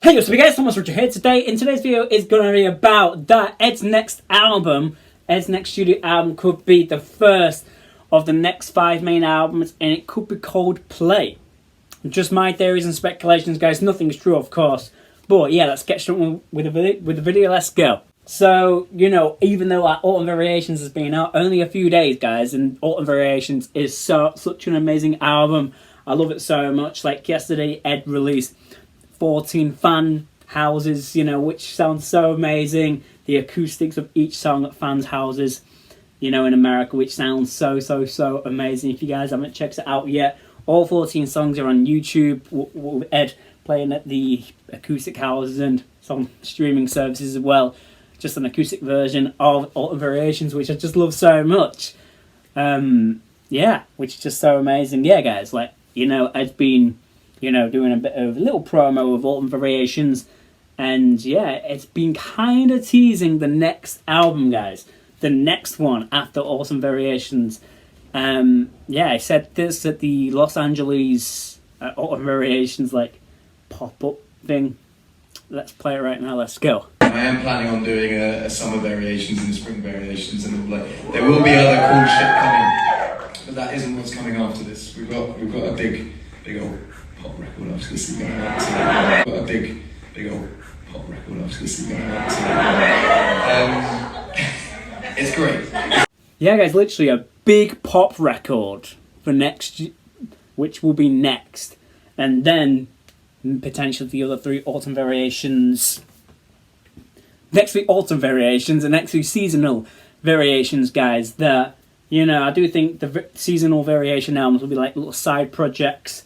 Hey, what's up guys, Thomas Richard here. Today, in today's video is going to be about that Ed's next album. Ed's next studio album could be the first of the next 5 main albums, and it could be called Play. Just my theories and speculations, guys. Nothing's true, of course. But yeah, let's get straight with the video. Let's go. So, you know, even though Autumn Variations has been out only a few days, guys, and Autumn Variations is such an amazing album. I love it so much. Like yesterday, Ed released 14 fan houses, you know, which sounds so amazing. The acoustics of each song at fans' houses, you know, in America, which sounds so amazing. If you guys haven't checked it out yet, all 14 songs are on YouTube with Ed playing at the acoustic houses and some streaming services as well. Just an acoustic version of Autumn Variations, which I just love so much. Yeah, which is just so amazing. Yeah, guys, like, you know, Ed's been, you know, doing a bit of a little promo of Autumn Variations, and yeah, it's been kind of teasing the next album, guys. The next one after Autumn Variations. Yeah, I said this at the Los Angeles Autumn Variations, like, pop-up thing. Let's play it right now, let's go. I am planning on doing a summer variations and a spring variations, and like, there will be other cool shit coming, but that isn't what's coming after this. We've got a big old pop record after this. We've got a big old pop record after this. It's great. Yeah, guys, literally a big pop record for next, which will be next, and then potentially the other 3 Autumn Variations. Next 3 Autumn Variations and next 3 seasonal variations, guys. That, you know, I do think the seasonal variation albums will be like little side projects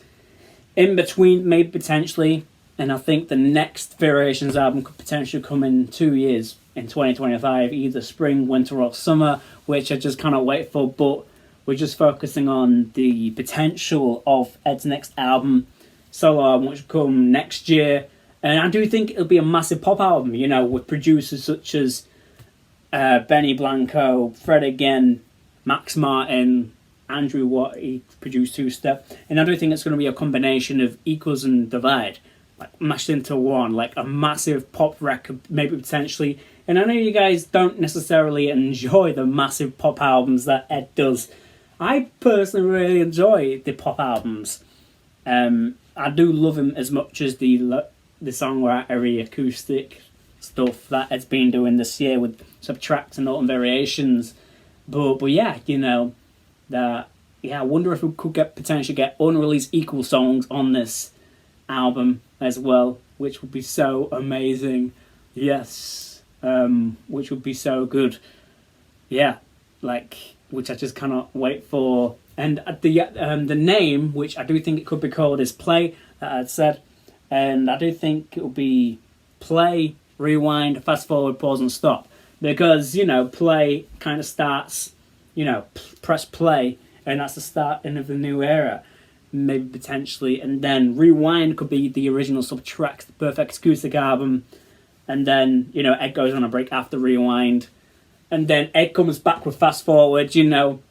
in between, maybe potentially. And I think the next Variations album could potentially come in 2 years, in 2025, either spring, winter, or summer, which I just cannot wait for. But we're just focusing on the potential of Ed's next album, solo album, which will come next year. And I do think it'll be a massive pop album, you know, with producers such as Benny Blanco, Fred Again, Max Martin, Andrew Watt, he produced Two Step. And I do think it's going to be a combination of Equals and Divide, like mashed into one, like a massive pop record, maybe potentially. And I know you guys don't necessarily enjoy the massive pop albums that Ed does. I personally really enjoy the pop albums. I do love him as much as the songwritery acoustic stuff that Ed's been doing this year with Subtract and Autumn Variations. But yeah, you know, that, yeah, I wonder if we could potentially get unreleased Equal songs on this album as well, which would be so amazing. Yes, which would be so good. Yeah, like, which I just cannot wait for. And the name, which I do think it could be called, is Play, that I'd said. And I do think it'll be play, rewind, fast forward, pause and stop. Because, you know, play kind of starts, you know, press play, and that's the start of the new era, maybe potentially. And then rewind could be the original Subtract, the Perfect Acoustic album. And then, you know, Ed goes on a break after rewind. And then Ed comes back with fast forward, you know,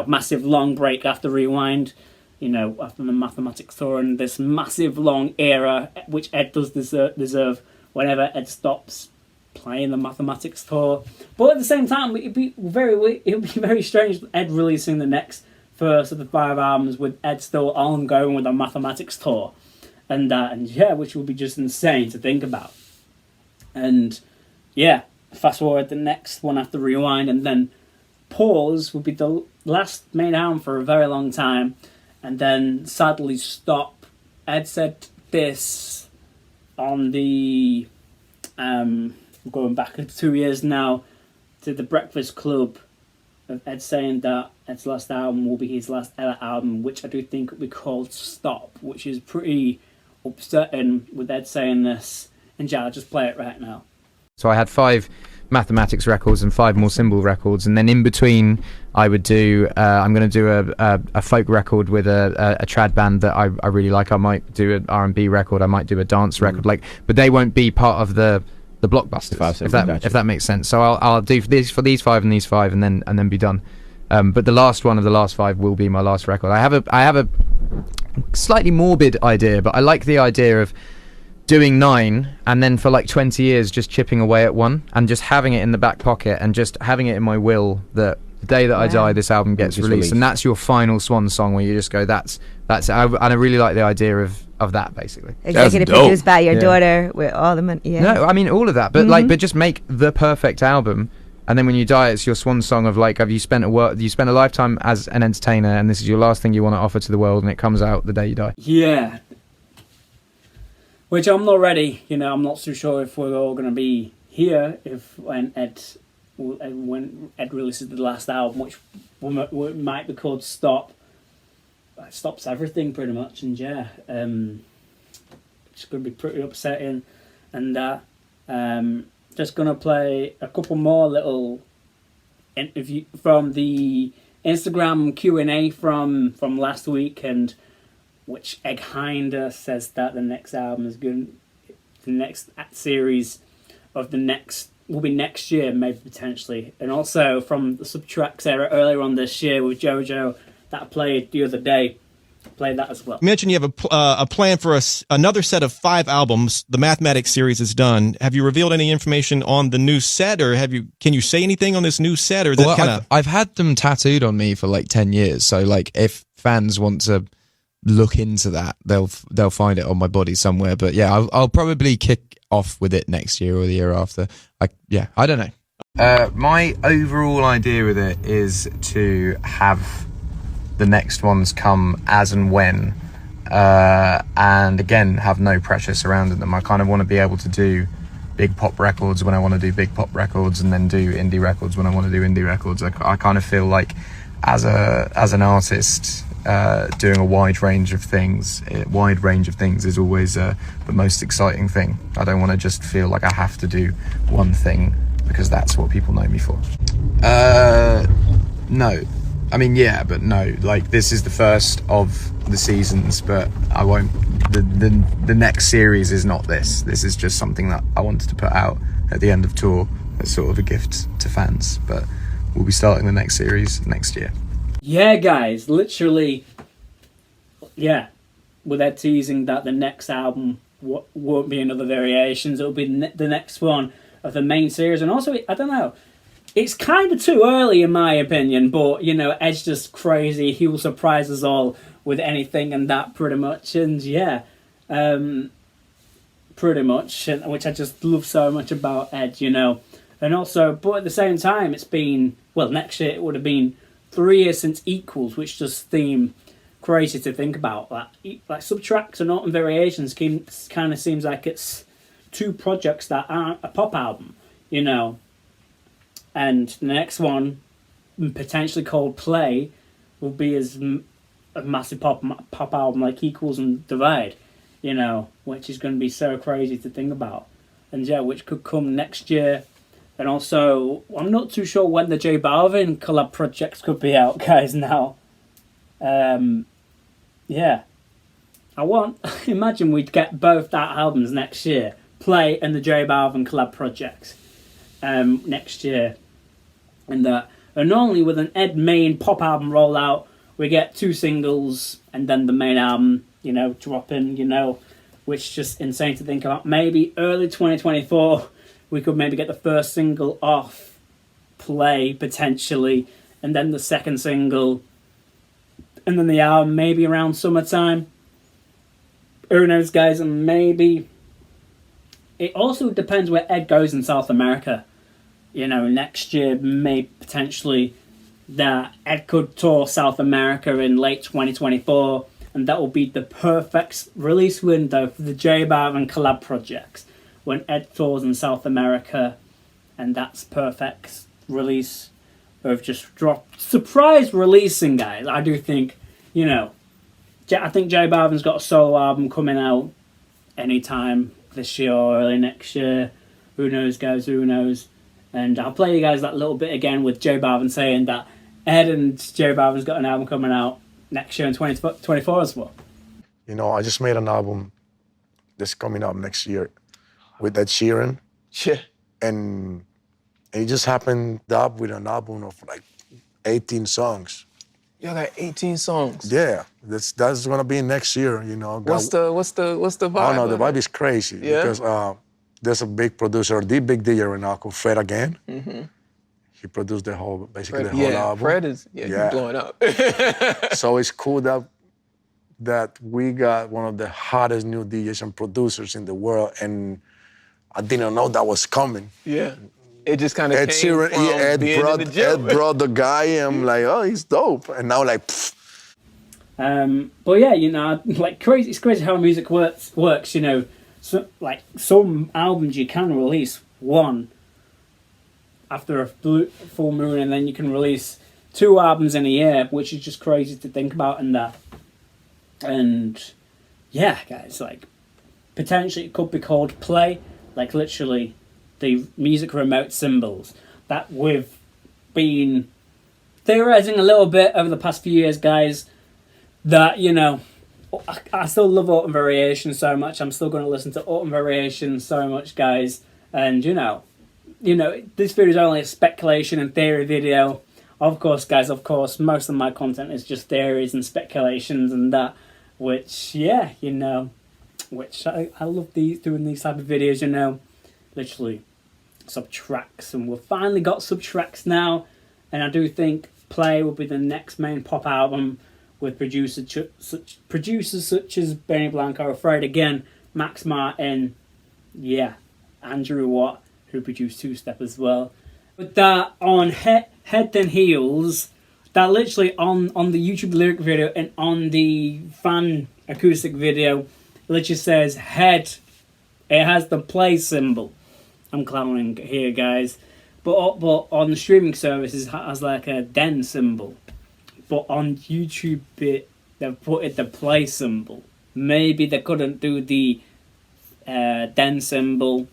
massive long break after rewind. You know, after the Mathematics tour and this massive long era, which Ed does deserve whenever Ed stops playing the Mathematics tour. But at the same time, it'd be very strange Ed releasing the next first of the 5 albums with Ed still ongoing with the Mathematics tour, and yeah, which would be just insane to think about. And yeah, fast forward the next one after rewind, and then pause would be the last main album for a very long time. And then sadly stop. Ed said this on the going back 2 years now to the Breakfast Club, of Ed saying that Ed's last album will be his last ever album, which I do think will be called Stop, which is pretty upsetting with Ed saying this. And yeah, I'll just play it right now. So I had 5 Mathematics records and 5 more Symbol records, and then in between I would do I'm going to do a folk record with a trad band that I really like. I might do an R&B record, I might do a dance record, like, but they won't be part of the blockbusters, if that makes sense. So I'll do these for these 5 and these 5, and then be done. But the last one of the last 5 will be my last record. I have a slightly morbid idea, but I like the idea of doing 9 and then for like 20 years just chipping away at one and just having it in the back pocket and just having it in my will that the day that I die this album gets released, and that's your final swan song where you just go that's it. And I really like the idea of that, basically. Executive produced by your daughter with all the money. No, I mean all of that, but but just make the perfect album, and then when you die it's your swan song of like, have you spent a lifetime as an entertainer and this is your last thing you want to offer to the world, and it comes out the day you die. Yeah. Which I'm not ready, I'm not too sure if we're all going to be here when Ed releases the last album, which might be called Stop. It stops everything pretty much, and it's going to be pretty upsetting. And just going to play a couple more little interview from the Instagram Q&A from last week, and which Egg Hinder says that the next album is going, the next series of will be next year, maybe potentially. And also from the Subtracks era earlier on this year with JoJo that I played the other day, played that as well. You mentioned you have a plan for another set of 5 albums. The Mathematics series is done. Have you revealed any information on the new set, or can you say anything on this new set, or is that I've had them tattooed on me for like 10 years, so like if fans want to look into that, they'll find it on my body somewhere. But yeah, I'll probably kick off with it next year or the year after. I don't know. My overall idea with it is to have the next ones come as and when, and again have no pressure surrounding them. I kind of want to be able to do big pop records when I want to do big pop records, and then do indie records when I want to do indie records. I kind of feel like as an artist, doing a wide range of things is always the most exciting thing. I don't want to just feel like I have to do one thing because that's what people know me for. No, I mean but no. Like, this is the first of the seasons, but I won't. The next series is not this. This is just something that I wanted to put out at the end of tour as sort of a gift to fans. But we'll be starting the next series next year. Yeah, guys, literally, with Ed teasing that the next album won't be another Variations, it'll be the next one of the main series. And also, I don't know, it's kind of too early in my opinion, but, Ed's just crazy. He will surprise us all with anything and that, pretty much. And pretty much, which I just love so much about Ed, And also, but at the same time, it's been, next year it would have been 3 years since Equals, which just seem crazy to think about. Like Subtracks and Autumn Variations kind of seems like it's 2 projects that aren't a pop album, And the next one, potentially called Play, will be a massive pop album like Equals and Divide, which is going to be so crazy to think about. And which could come next year. And also, I'm not too sure when the J Balvin collab projects could be out, guys, now. Imagine we'd get both that albums next year. Play and the J Balvin collab projects next year. And normally with an Ed main pop album rollout, we get 2 singles and then the main album, dropping, which is just insane to think about. Maybe early 2024... we could maybe get the first single off Play, potentially, and then the second single, and then the album maybe around summertime. Who knows, guys? And maybe it also depends where Ed goes in South America. Next year, maybe potentially that Ed could tour South America in late 2024, and that will be the perfect release window for the J Balvin collab projects. When Ed tours in South America, and that's perfect release of just surprise releasing, guys. I do think, I think J Balvin's got a solo album coming out anytime this year or early next year. Who knows, guys? Who knows? And I'll play you guys that little bit again with J Balvin saying that Ed and J Balvin's got an album coming out next year in 2024 as well. I just made an album that's coming out next year with Ed Sheeran. Yeah. And it just happened up with an album of like 18 songs. Y'all got 18 songs. Yeah, that's gonna be next year. You know. What's the vibe? Oh no, the of it? vibe is crazy Yeah? because there's a big producer, the big DJ right now called Fred again. Mm-hmm. He produced basically Fred, the whole yeah, album. Fred is he's blowing up. So it's cool that we got one of the hottest new DJs and producers in the world, and I didn't know that was coming. Yeah. It just kind of Ed came Sheeran, from Ed being brought, in the gym. Ed brought the guy, and I'm like, oh, he's dope. And now like, pfft. But yeah, you know, like crazy. It's crazy how music works. You know, so, like some albums you can release one after a full moon, and then you can release 2 albums in a year, which is just crazy to think about. And yeah, guys, like potentially it could be called Play, like literally the music remote symbols that we've been theorizing a little bit over the past few years, guys. That, you know, I still love Autumn Variations so much. I'm still going to listen to Autumn Variations so much, guys. And, you know, this video is only a speculation and theory video. Of course, guys, most of my content is just theories and speculations and that. Which, yeah, you know, which I love doing these type of videos, you know. Literally, subtracts. And we've finally got subtracts now. And I do think Play will be the next main pop album with producers such as Benny Blanco, Fred again, Max Martin, yeah, Andrew Watt, who produced Two Step as well. With that on Head Then Heels, that literally on the YouTube lyric video and on the fan acoustic video, it literally says Head. It has the play symbol. I'm clowning here, guys. But on the streaming services, it has like a den symbol. But on YouTube, they've put it the play symbol. Maybe they couldn't do the den symbol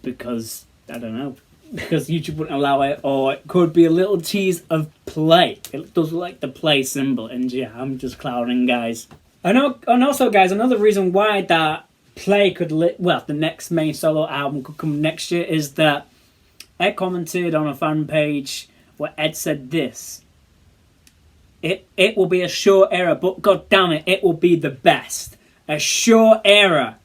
because, I don't know, because YouTube wouldn't allow it, or it could be a little tease of play. It does look like the play symbol, and yeah, I'm just clowning, guys. And also, guys, another reason why that Play could, the next main solo album could come next year is that Ed commented on a fan page where Ed said this. It will be a short era, but god damn it, it will be the best. A short era,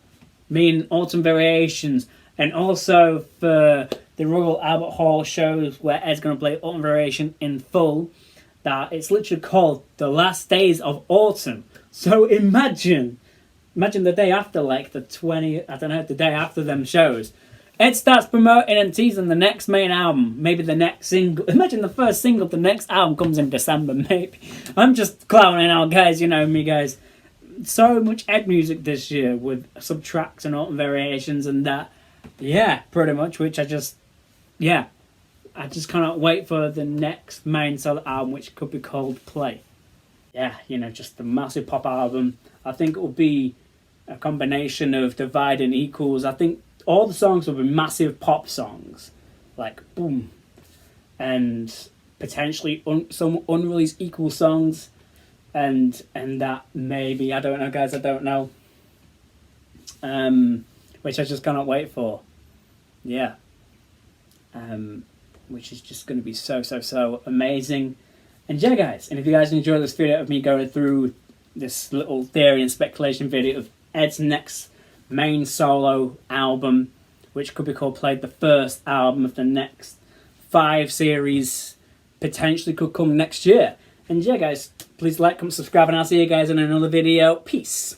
meaning Autumn Variations, and also for the Royal Albert Hall shows where Ed's going to play Autumn Variation in full, that it's literally called The Last Days of Autumn. So imagine the day after, like the day after them shows, Ed starts promoting and teasing the next main album, maybe the next single. Imagine the first single of the next album comes in December, maybe. I'm just clowning out, guys, you know me, guys. So much Ed music this year with subtracts and Autumn Variations and that. Yeah, pretty much, which I just cannot wait for the next main solo album, which could be called Play. Yeah, you know, just a massive pop album. I think it will be a combination of divide and equals. I think all the songs will be massive pop songs, like boom, and potentially some unreleased equal songs, and that maybe, I don't know, guys, I don't know, which I just cannot wait for. Yeah, which is just going to be so amazing. And yeah, guys, and if you guys enjoy this video of me going through this little theory and speculation video of Ed's next main solo album, which could be called Play, the first album of the next 5 series, potentially could come next year. And yeah, guys, please like, comment, subscribe, and I'll see you guys in another video. Peace.